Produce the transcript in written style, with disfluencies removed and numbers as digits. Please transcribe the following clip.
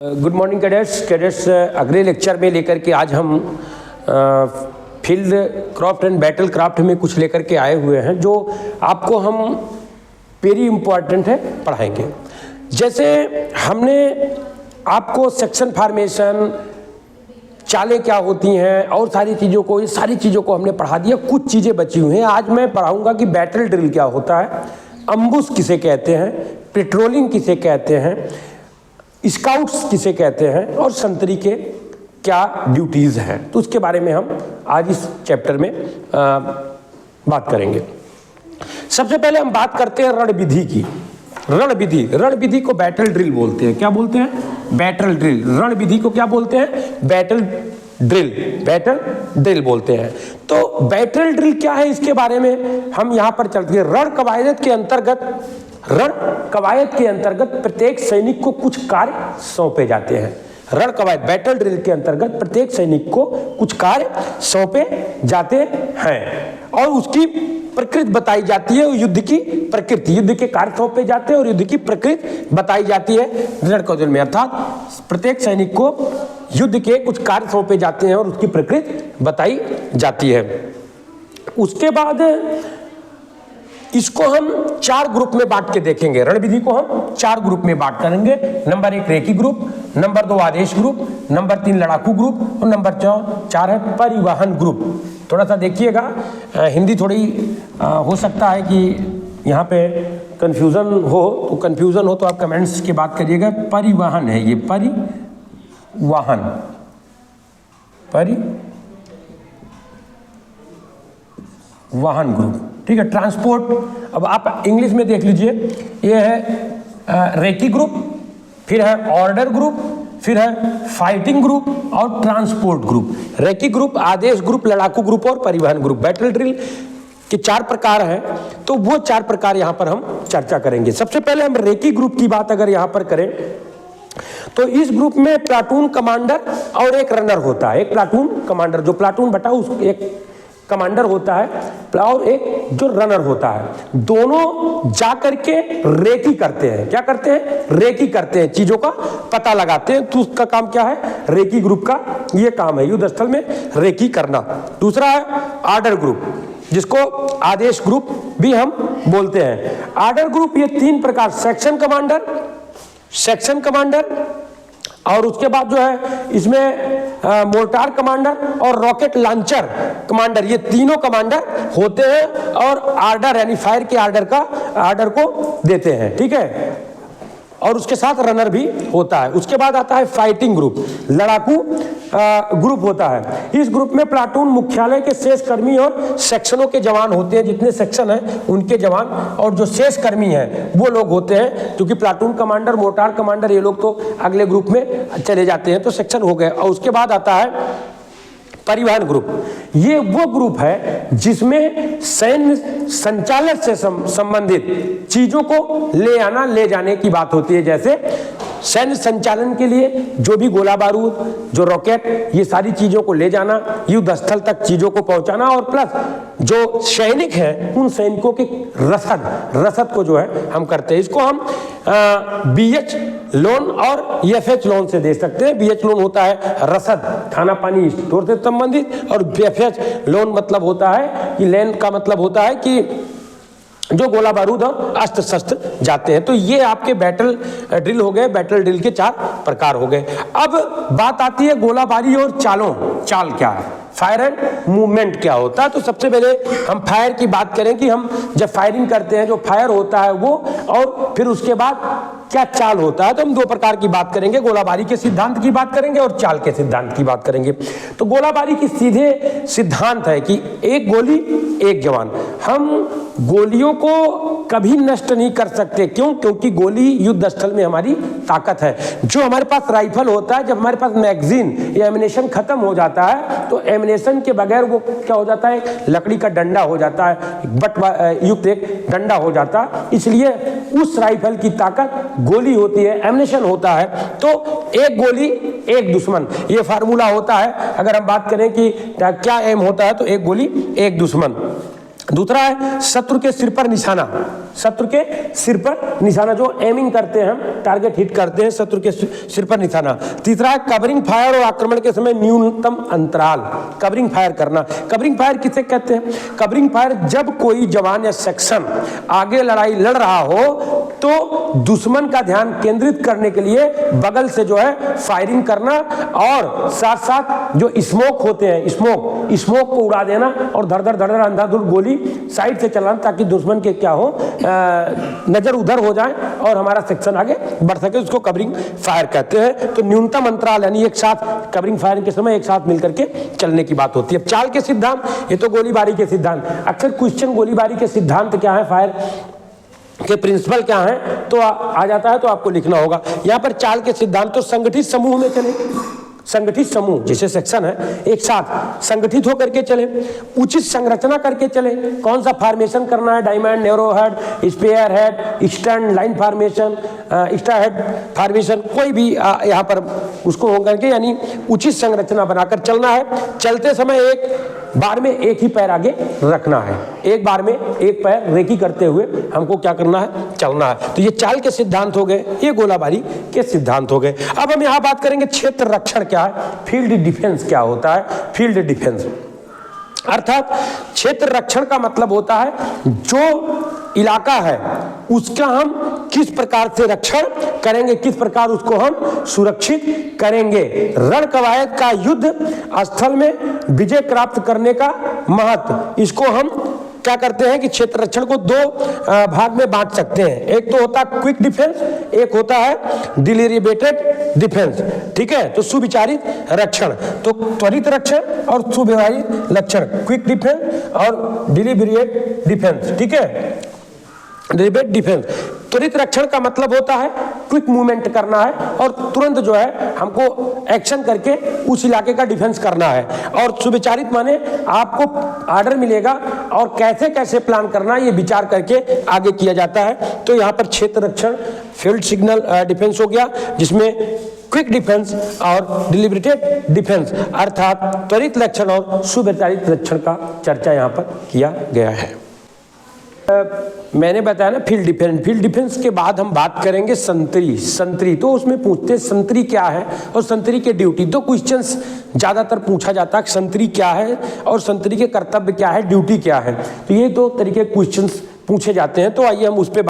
Good morning cadets अगले lecture में लेकर के आज हम field craft and battle craft में कुछ लेकर के आए हुए हैं जो आपको हम वेरी इम्पॉर्टेंट है पढ़ाएंगे। जैसे हमने आपको सेक्शन फॉर्मेशन, चालें क्या होती हैं और सारी चीज़ों को हमने पढ़ा दिया। कुछ चीज़ें बची हुई हैं। आज मैं पढ़ाऊंगा कि बैटल ड्रिल क्या होता है, अम्बुश किसे कहते हैं, पेट्रोलिंग किसे कहते हैं, स्काउट्स किसे कहते हैं और संतरी के क्या ड्यूटीज़ हैं। तो उसके बारे में हम आज इस चैप्टर में बात करेंगे। सबसे पहले हम बात करते हैं रणविधि की। रणविधि को बैटल ड्रिल बोलते हैं। क्या बोलते हैं? Battle drill. रणविधि को क्या बोलते हैं? बैटल ड्रिल बोलते हैं। तो बैटल ड्रिल क्या है, इसके बारे में हम यहाँ पर चलते हैं। रण कवायद के अंतर्गत प्रत्येक सैनिक को कुछ कार्य सौंपे जाते हैं। रण कवायद बैटल ड्रिल के अंतर्गत प्रत्येक सैनिक को कुछ कार्य सौंपे जाते हैं और उसकी प्रकृति बताई जाती है। युद्ध की प्रकृति, युद्ध के कार्य सौंपे जाते हैं और युद्ध की प्रकृति बताई जाती है रण कवायद में। अर्थात प्रत्येक सैनिक को युद्ध के कुछ कार्य सौंपे जाते हैं और उसकी प्रकृति बताई जाती है। उसके बाद इसको हम 4 ग्रुप में बांट के देखेंगे। रणविधि को हम 4 ग्रुप में बांट करेंगे। नंबर 1 रेकी ग्रुप, नंबर 2 आदेश ग्रुप, नंबर 3 लड़ाकू ग्रुप और नंबर 4 है परिवहन ग्रुप। थोड़ा सा देखिएगा, हिंदी थोड़ी हो सकता है कि यहाँ पे कंफ्यूजन हो तो आप कमेंट्स की बात करिएगा। परिवहन है ये, परिवहन ग्रुप, ठीक है। ट्रांसपोर्ट, अब आप इंग्लिश में देख लीजिए, ये है रेकी ग्रुप, फिर है ऑर्डर ग्रुप, फिर है फाइटिंग ग्रुप और ट्रांसपोर्ट ग्रुप। रेकी ग्रुप, आदेश ग्रुप, लड़ाकू ग्रुप और परिवहन ग्रुप। बैटल ड्रिल के 4 प्रकार हैं, तो वो 4 प्रकार यहाँ पर हम चर्चा करेंगे। सबसे पहले हम रेकी ग्रुप की बात अगर यहाँ पर करें तो इस ग्रुप में प्लाटून कमांडर और एक रनर होता है। एक प्लाटून कमांडर, जो प्लाटून बटा उस एक कमांडर होता है और एक जो रनर होता है। दोनों जा करके रेकी करते हैं। क्या करते हैं? रेकी करते हैं, चीजों का पता लगाते हैं। तो उसका काम क्या है? रेकी ग्रुप का ये काम है, युद्ध स्थल में रेकी करना। दूसरा है आर्डर ग्रुप, जिसको आदेश ग्रुप भी हम बोलते हैं। आर्डर ग्रुप ये 3 प्रकार, सेक्शन कमांडर और उसके बाद जो है इसमें मोर्टार कमांडर और रॉकेट लॉन्चर कमांडर, ये तीनों कमांडर होते हैं और आर्डर यानी फायर के आर्डर को देते हैं, ठीक है। और उसके साथ रनर भी होता है। उसके बाद आता है फाइटिंग ग्रुप, लड़ाकू ग्रुप होता है। इस ग्रुप में प्लाटून मुख्यालय के शेष कर्मी और सेक्शनों के जवान होते हैं। जितने सेक्शन हैं उनके जवान और जो शेष कर्मी हैं वो लोग होते हैं, क्योंकि प्लाटून कमांडर, मोर्टार कमांडर ये लोग तो अगले ग्रुप में चले जाते हैं, तो सेक्शन हो गए। और उसके बाद आता है परिवहन ग्रुप। ये वो ग्रुप है जिसमें सैन्य संचालन से संबंधित चीजों को ले आना, ले जाने की बात होती है। जैसे सैन्य संचालन के लिए जो भी गोला बारूद, जो रॉकेट, ये सारी चीजों को ले जाना, युद्ध स्थल तक चीजों को पहुंचाना और प्लस जो सैनिक हैं उन सैनिकों के रसद को जो है हम करते हैं। इसको हम BH लोन और FH लोन से दे सकते हैं। BH लोन होता है रसद, खाना पानी स्टोर से संबंधित, और FH लोन मतलब होता है कि लेन का मतलब होता है कि जो गोला बारूद और अस्त्र शस्त्र जाते हैं। तो ये आपके बैटल ड्रिल हो गए। बैटल ड्रिल के 4 प्रकार हो गए। अब बात आती है गोलाबारी और चाल क्या है, फायर एंड मूवमेंट क्या होता है। तो सबसे पहले हम फायर की बात करें कि हम जब फायरिंग करते हैं, जो फायर होता है वो, और फिर उसके बाद क्या चाल होता है। तो हम 2 प्रकार की बात करेंगे, गोलाबारी के सिद्धांत की बात करेंगे और चाल के सिद्धांत की बात करेंगे। तो गोलाबारी की सीधे सिद्धांत है कि एक गोली एक जवान। हम गोलियों को कभी नष्ट नहीं कर सकते। क्यों? क्योंकि गोली युद्ध स्थल में हमारी ताकत है। जो हमारे पास राइफल होता है, जब हमारे पास मैगजीन या एमिनेशन खत्म हो जाता है तो एमिनेशन के बगैर वो क्या हो जाता है? लकड़ी का डंडा हो जाता है, बट युक्त एक डंडा हो जाता है। इसलिए उस राइफल की ताकत गोली होती है, एमिनेशन होता है। तो एक गोली एक दुश्मन, ये फार्मूला होता है। अगर हम बात करें कि क्या एम होता है, तो एक गोली एक दुश्मन। दूसरा है शत्रु के सिर पर निशाना, शत्रु के सिर पर निशाना, जो एमिंग करते हैं हम, टारगेट हिट करते हैं, शत्रु के सिर पर निशाना। तीसरा है कवरिंग फायर और आक्रमण के समय न्यूनतम अंतराल, कवरिंग फायर करना। कवरिंग फायर किसे कहते हैं? कवरिंग फायर जब कोई जवान या सेक्शन आगे लड़ाई लड़ रहा हो तो दुश्मन का ध्यान केंद्रित करने के लिए बगल से जो है फायरिंग करना, और साथ साथ जो स्मोक होते हैं, स्मोक को उड़ा देना और धड़ धड़ अंधाधुंध गोली साइड से चलाना, ताकि दुश्मन के क्या हो, नजर उधर हो जाए और हमारा सेक्शन आगे बढ़ सके, उसको कवरिंग फायर कहते हैं। तो न्यूनतम अंतराल यानी एक साथ कवरिंग फायरिंग के समय एक साथ मिलकर के चलने की बात होती है। चाल के सिद्धांत, ये तो गोलीबारी के सिद्धांत। अक्सर क्वेश्चन गोलीबारी के सिद्धांत क्या है, फायर के प्रिंसिपल क्या है, तो आ जाता है, तो आपको लिखना होगा। यहाँ पर चाल के सिद्धांत, तो संगठित समूह में चले, संगठित समूह जैसे सेक्शन है एक साथ संगठित होकर के चले, उचित संरचना करके चले। कौन सा फॉर्मेशन करना है, diamond, narrow head, spare head, eastern line formation, extra head formation, कोई भी यहाँ पर उसको होकर के, यानी उचित संरचना बनाकर चलना है। चलते समय एक बार में एक ही पैर आगे रखना है, एक बार में एक पैर रेकी करते हुए हमको क्या करना है, चलना है। तो ये चाल के सिद्धांत हो गए, ये गोलाबारी के सिद्धांत हो गए। अब हम यहाँ बात करेंगे क्षेत्र रक्षण क्या है, फील्ड डिफेंस क्या होता है। फील्ड डिफेंस अर्थात क्षेत्र रक्षण का मतलब होता है जो इलाका है उसका हम किस प्रकार से रक्षण करेंगे, किस प्रकार उसको हम सुरक्षित करेंगे। रण कवायद का युद्ध स्थल में विजय प्राप्त करने का महत्व, इसको हम क्या करते हैं कि क्षेत्र रक्षण को दो भाग में बांट सकते हैं। एक तो होता है क्विक डिफेंस, एक होता है डिलिबरेटेड डिफेंस। ठीक है, तो सुविचारित रक्षण, तो त्वरित रक्षण और सुव्यवहारित रक्षण, क्विक डिफेंस और डिलिबरेट डिफेंस। ठीक है, डिलिबरेट डिफेंस। त्वरित रक्षण का मतलब होता है क्विक मूवमेंट करना है और तुरंत जो है हमको एक्शन करके उस इलाके का डिफेंस करना है। और सुविचारित माने आपको आर्डर मिलेगा और कैसे कैसे प्लान करना है ये विचार करके आगे किया जाता है। तो यहाँ पर क्षेत्र रक्षण, फील्ड सिग्नल डिफेंस हो गया, जिसमें क्विक डिफेंस और डिलिबरेटेड डिफेंस अर्थात त्वरित रक्षण और सुविचारित रक्षण का चर्चा यहाँ पर किया गया है। मैंने बताया ना फील्ड डिफेंस। फील्ड डिफेंस के बाद हम बात करेंगे संतरी। तो उसमें पूछते हैं संतरी क्या है और संतरी के ड्यूटी। दो क्वेश्चंस ज्यादातर पूछा जाता है, संतरी क्या है और संतरी के कर्तव्य क्या है, ड्यूटी क्या है। तो ये दो तरीके क्वेश्चंस पूछे जाते हैं। तो आइए हम उस पर